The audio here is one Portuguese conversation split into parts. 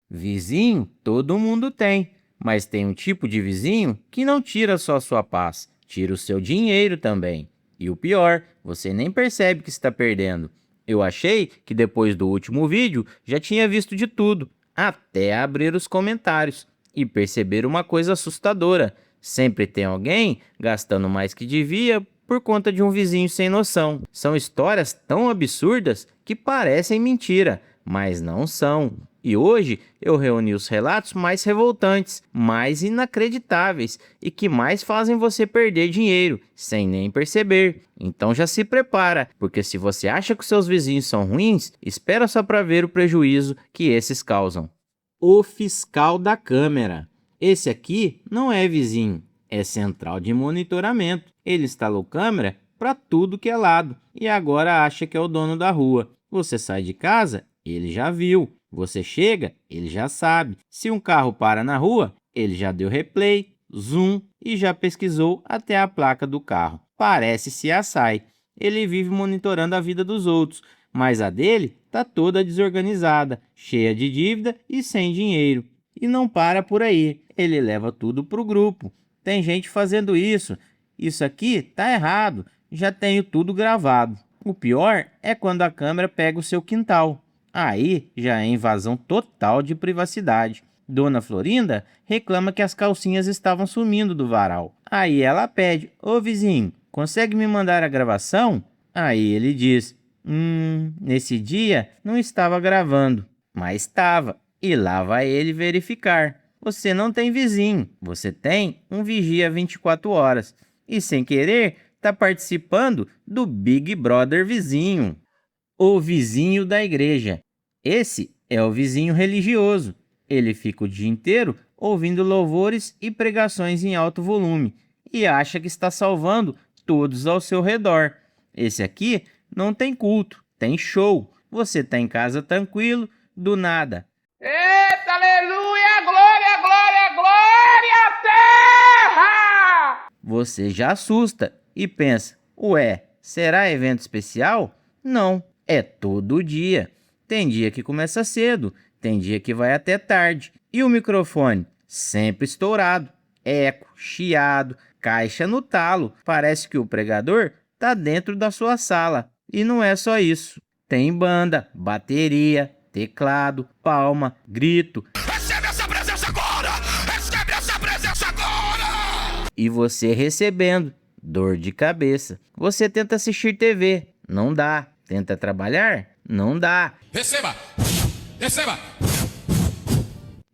Vizinho, todo mundo tem, mas tem um tipo de vizinho que não tira só sua paz, tira o seu dinheiro também. E o pior, você nem percebe que está perdendo. Eu achei que depois do último vídeo já tinha visto de tudo, até abrir os comentários e perceber uma coisa assustadora. Sempre tem alguém gastando mais que devia por conta de um vizinho sem noção. São histórias tão absurdas que parecem mentira, mas não são. E hoje eu reuni os relatos mais revoltantes, mais inacreditáveis e que mais fazem você perder dinheiro, sem nem perceber. Então já se prepara, porque se você acha que os seus vizinhos são ruins, espera só para ver o prejuízo que esses causam. O fiscal da câmera. Esse aqui não é vizinho, é central de monitoramento. Ele instalou câmera para tudo que é lado e agora acha que é o dono da rua. Você sai de casa, ele já viu. Você chega, ele já sabe. Se um carro para na rua, ele já deu replay, zoom e já pesquisou até a placa do carro. Parece CSI. Ele vive monitorando a vida dos outros, mas a dele tá toda desorganizada, cheia de dívida e sem dinheiro. E não para por aí, ele leva tudo pro grupo. Tem gente fazendo isso. Isso aqui tá errado. Já tenho tudo gravado. O pior é quando a câmera pega o seu quintal. Aí já é invasão total de privacidade. Dona Florinda reclama que as calcinhas estavam sumindo do varal. Aí ela pede: ô vizinho, consegue me mandar a gravação? Aí ele diz: nesse dia não estava gravando, mas estava. E lá vai ele verificar. Você não tem vizinho, você tem um vigia 24 horas. E sem querer, está participando do Big Brother vizinho. O vizinho da igreja. Esse é o vizinho religioso. Ele fica o dia inteiro ouvindo louvores e pregações em alto volume e acha que está salvando todos ao seu redor. Esse aqui não tem culto, tem show. Você está em casa tranquilo, do nada. Eita, aleluia, glória, glória, glória à terra! Você já assusta e pensa: ué, será evento especial? Não, é todo dia. Tem dia que começa cedo, tem dia que vai até tarde. E o microfone? Sempre estourado, eco, chiado, caixa no talo. Parece que o pregador tá dentro da sua sala. E não é só isso. Tem banda, bateria, teclado, palma, grito. Recebe essa presença agora! Recebe essa presença agora! E você recebendo dor de cabeça. Você tenta assistir TV, não dá. Tenta trabalhar, não dá. Receba! Receba!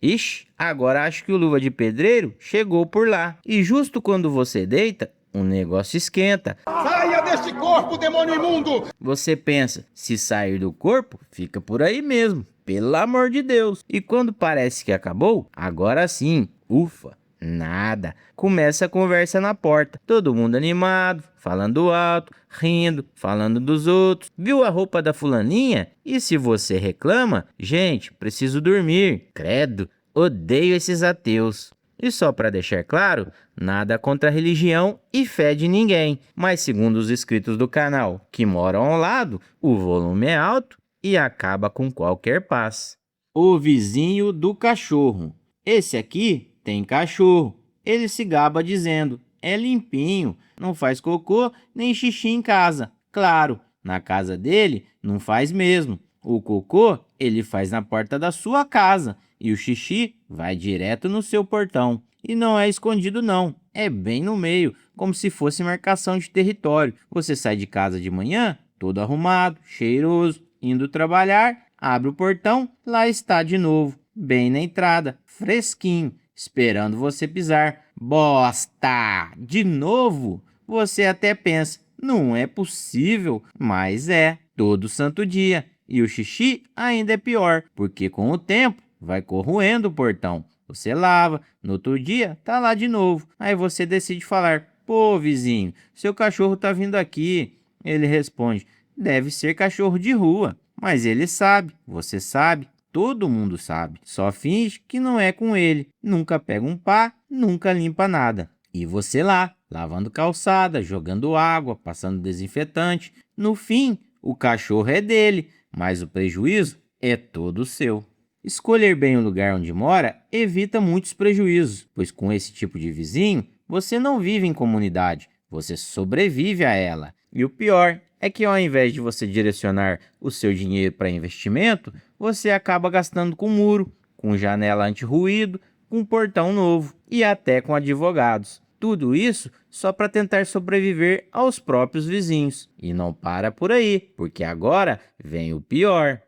Ixi, agora acho que o Luva de Pedreiro chegou por lá. E justo quando você deita, o negócio esquenta. Saia deste corpo, demônio imundo! Você pensa, se sair do corpo, fica por aí mesmo. Pelo amor de Deus. E quando parece que acabou, agora sim, ufa. Nada. Começa a conversa na porta. Todo mundo animado, falando alto, rindo, falando dos outros. Viu a roupa da fulaninha? E se você reclama, gente, preciso dormir. Credo, odeio esses ateus. E só para deixar claro, nada contra a religião e fé de ninguém. Mas segundo os inscritos do canal que moram ao lado, o volume é alto e acaba com qualquer paz. O vizinho do cachorro. Esse aqui tem cachorro. Ele se gaba dizendo: é limpinho, não faz cocô nem xixi em casa. Claro, na casa dele não faz mesmo. O cocô ele faz na porta da sua casa e o xixi vai direto no seu portão. E não é escondido não, é bem no meio, como se fosse marcação de território. Você sai de casa de manhã, todo arrumado, cheiroso, indo trabalhar, abre o portão, lá está de novo, bem na entrada, fresquinho, esperando você pisar. Bosta! De novo? Você até pensa: não é possível, mas é, todo santo dia. E o xixi ainda é pior, porque com o tempo vai corroendo o portão. Você lava, no outro dia tá lá de novo. Aí você decide falar: pô, vizinho, seu cachorro tá vindo aqui. Ele responde: deve ser cachorro de rua. Mas ele sabe, você sabe, todo mundo sabe. Só finge que não é com ele. Nunca pega um pá, nunca limpa nada. E você lá, lavando calçada, jogando água, passando desinfetante. No fim, o cachorro é dele, mas o prejuízo é todo seu. Escolher bem o lugar onde mora evita muitos prejuízos, pois com esse tipo de vizinho, você não vive em comunidade, você sobrevive a ela. E o pior é que ao invés de você direcionar o seu dinheiro para investimento, você acaba gastando com muro, com janela anti-ruído, com portão novo e até com advogados. Tudo isso só para tentar sobreviver aos próprios vizinhos. E não para por aí, porque agora vem o pior.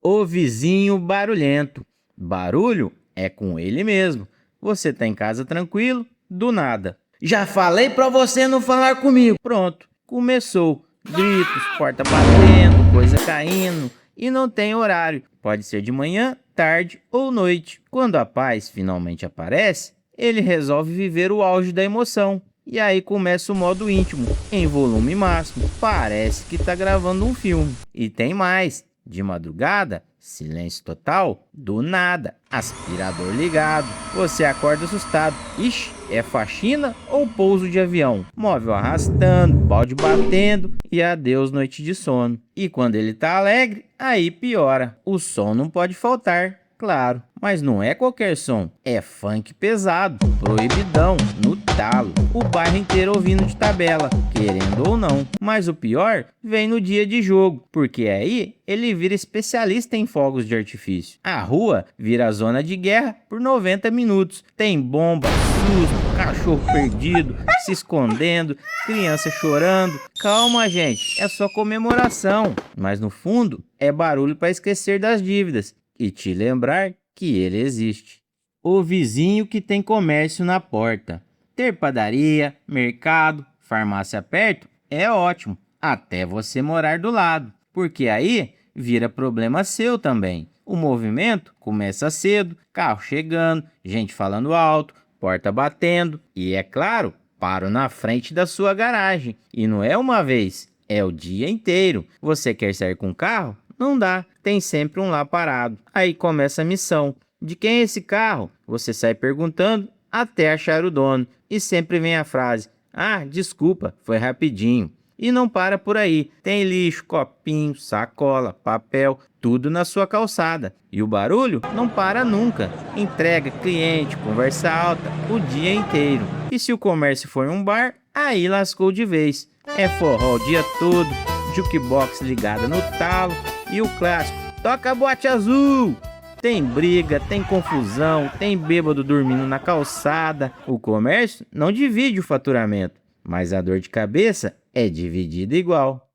O vizinho barulhento. Barulho é com ele mesmo. Você tá em casa tranquilo, do nada. Já falei pra você não falar comigo. Pronto, começou. Gritos, porta batendo, coisa caindo. E não tem horário. Pode ser de manhã, tarde ou noite. Quando a paz finalmente aparece, ele resolve viver o auge da emoção. E aí começa o modo íntimo, em volume máximo. Parece que tá gravando um filme. E tem mais. De madrugada, silêncio total, do nada, aspirador ligado. Você acorda assustado. Ixi, é faxina ou pouso de avião? Móvel arrastando, balde batendo e adeus noite de sono. E quando ele tá alegre, aí piora. O som não pode faltar, claro. Mas não é qualquer som, é funk pesado, proibidão, no talo. O bairro inteiro ouvindo de tabela, querendo ou não. Mas o pior vem no dia de jogo, porque aí ele vira especialista em fogos de artifício. A rua vira zona de guerra por 90 minutos. Tem bomba, susto, cachorro perdido, se escondendo, criança chorando. Calma, gente, é só comemoração. Mas no fundo, é barulho para esquecer das dívidas e te lembrar que ele existe. O vizinho que tem comércio na porta. Ter padaria, mercado, farmácia perto é ótimo, até você morar do lado, porque aí vira problema seu também. O movimento começa cedo, carro chegando, gente falando alto, porta batendo e, é claro, paro na frente da sua garagem. E não é uma vez, é o dia inteiro. Você quer sair com o carro? Não dá, tem sempre um lá parado. Aí começa a missão. De quem é esse carro? Você sai perguntando até achar o dono. E sempre vem a frase: ah, desculpa, foi rapidinho. E não para por aí. Tem lixo, copinho, sacola, papel, tudo na sua calçada. E o barulho não para nunca. Entrega, cliente, conversa alta, o dia inteiro. E se o comércio for um bar, aí lascou de vez. É forró o dia todo, jukebox ligada no talo e o clássico: toca boate azul. Tem briga, tem confusão, tem bêbado dormindo na calçada. O comércio não divide o faturamento, mas a dor de cabeça é dividida igual.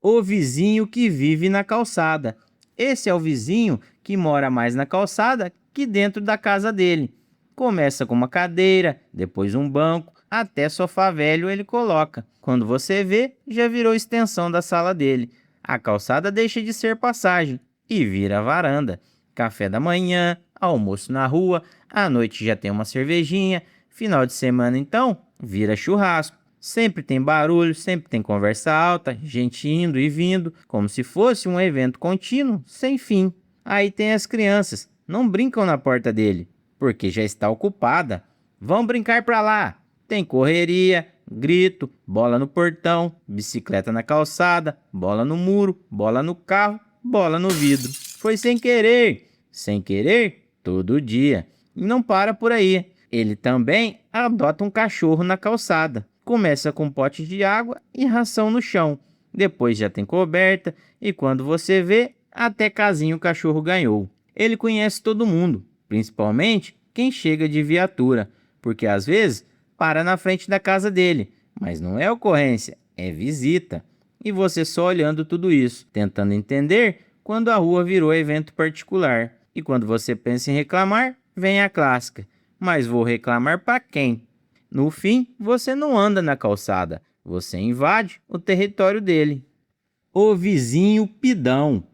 O vizinho que vive na calçada. Esse é o vizinho que mora mais na calçada que dentro da casa dele. Começa com uma cadeira, depois um banco, até sofá velho ele coloca. Quando você vê, já virou extensão da sala dele. A calçada deixa de ser passagem e vira varanda. Café da manhã, almoço na rua, à noite já tem uma cervejinha, final de semana então vira churrasco. Sempre tem barulho, sempre tem conversa alta, gente indo e vindo, como se fosse um evento contínuo, sem fim. Aí tem as crianças, não brincam na porta dele, porque já está ocupada. Vão brincar pra lá. Tem correria, grito, bola no portão, bicicleta na calçada, bola no muro, bola no carro, bola no vidro. Foi sem querer. Sem querer, todo dia. E não para por aí. Ele também adota um cachorro na calçada. Começa com pote de água e ração no chão. Depois já tem coberta e quando você vê, até casinha o cachorro ganhou. Ele conhece todo mundo, principalmente quem chega de viatura, porque às vezes para na frente da casa dele. Mas não é ocorrência, é visita. E você só olhando tudo isso, tentando entender quando a rua virou evento particular. E quando você pensa em reclamar, vem a clássica: mas vou reclamar para quem? No fim, você não anda na calçada, você invade o território dele. O vizinho pidão.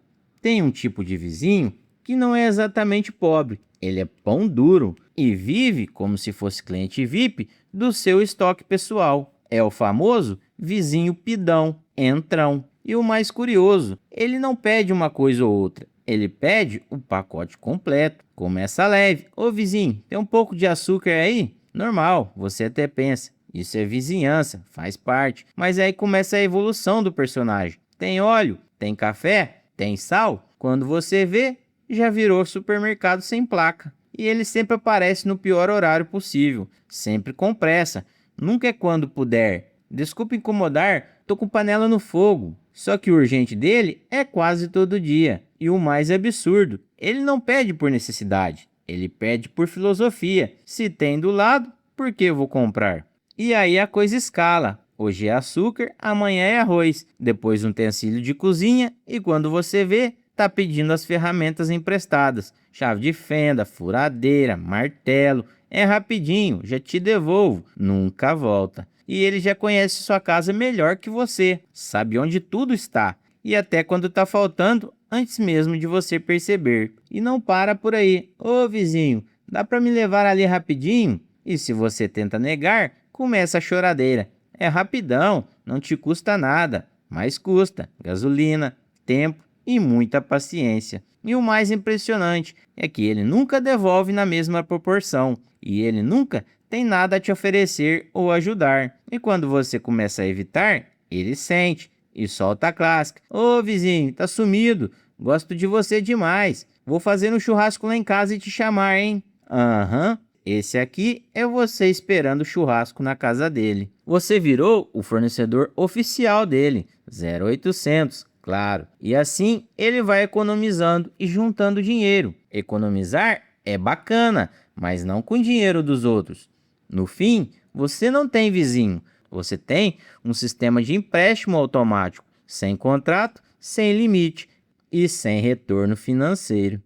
Tem um tipo de vizinho que não é exatamente pobre, ele é pão duro e vive como se fosse cliente VIP do seu estoque pessoal. É o famoso vizinho pidão, entrão. E o mais curioso, ele não pede uma coisa ou outra, ele pede o pacote completo. Começa leve: ô vizinho, tem um pouco de açúcar aí? Normal, você até pensa, isso é vizinhança, faz parte. Mas aí começa a evolução do personagem. Tem óleo, tem café, tem sal. Quando você vê, já virou supermercado sem placa. E ele sempre aparece no pior horário possível, sempre com pressa, nunca é quando puder. Desculpa incomodar, tô com panela no fogo. Só que o urgente dele é quase todo dia. E o mais absurdo, ele não pede por necessidade, ele pede por filosofia. Se tem do lado, por que eu vou comprar? E aí a coisa escala. Hoje é açúcar, amanhã é arroz, depois um utensílio de cozinha e quando você vê, tá pedindo as ferramentas emprestadas. Chave de fenda, furadeira, martelo. É rapidinho, já te devolvo. Nunca volta. E ele já conhece sua casa melhor que você. Sabe onde tudo está. E até quando tá faltando, antes mesmo de você perceber. E não para por aí. Ô vizinho, dá para me levar ali rapidinho? E se você tenta negar, começa a choradeira. É rapidão, não te custa nada, mas custa gasolina, tempo e muita paciência. E o mais impressionante é que ele nunca devolve na mesma proporção e ele nunca tem nada a te oferecer ou ajudar. E quando você começa a evitar, ele sente e solta a clássica. Ô vizinho, tá sumido, gosto de você demais, vou fazer um churrasco lá em casa e te chamar, hein? Aham. Esse aqui é você esperando churrasco na casa dele. Você virou o fornecedor oficial dele, 0800, claro. E assim ele vai economizando e juntando dinheiro. Economizar é bacana, mas não com dinheiro dos outros. No fim, você não tem vizinho, você tem um sistema de empréstimo automático, sem contrato, sem limite e sem retorno financeiro.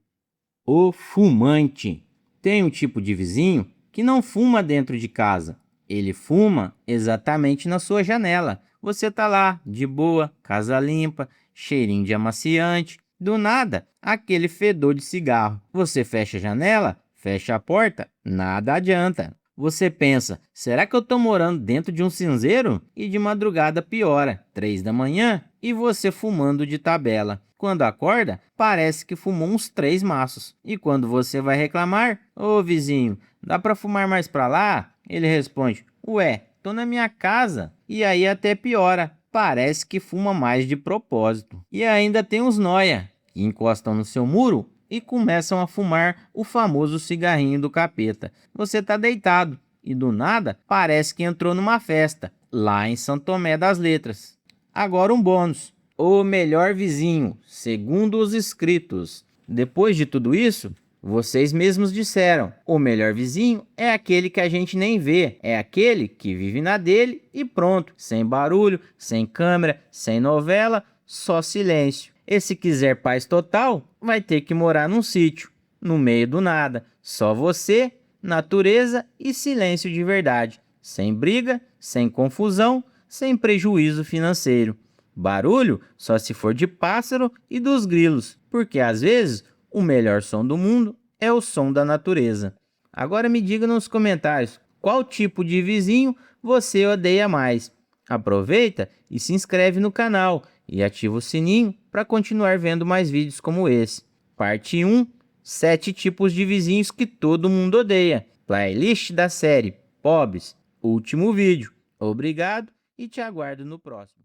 O fumante. Tem um tipo de vizinho que não fuma dentro de casa. Ele fuma exatamente na sua janela. Você tá lá, de boa, casa limpa, cheirinho de amaciante. Do nada, aquele fedor de cigarro. Você fecha a janela, fecha a porta, nada adianta. Você pensa, será que eu tô morando dentro de um cinzeiro? E de madrugada piora, 3 da manhã e você fumando de tabela. Quando acorda, parece que fumou uns 3 maços. E quando você vai reclamar, ô vizinho, dá pra fumar mais pra lá? Ele responde, ué, tô na minha casa. E aí até piora, parece que fuma mais de propósito. E ainda tem uns nóia, que encostam no seu muro e começam a fumar o famoso cigarrinho do capeta. Você tá deitado e do nada parece que entrou numa festa, lá em São Tomé das Letras. Agora um bônus. O melhor vizinho, segundo os inscritos. Depois de tudo isso, vocês mesmos disseram, o melhor vizinho é aquele que a gente nem vê, é aquele que vive na dele e pronto, sem barulho, sem câmera, sem novela, só silêncio. E se quiser paz total, vai ter que morar num sítio, no meio do nada, só você, natureza e silêncio de verdade, sem briga, sem confusão, sem prejuízo financeiro. Barulho só se for de pássaro e dos grilos, porque às vezes o melhor som do mundo é o som da natureza. Agora me diga nos comentários qual tipo de vizinho você odeia mais. Aproveita e se inscreve no canal e ativa o sininho para continuar vendo mais vídeos como esse. Parte 1, 7 tipos de vizinhos que todo mundo odeia. Playlist da série Pobres, último vídeo. Obrigado e te aguardo no próximo.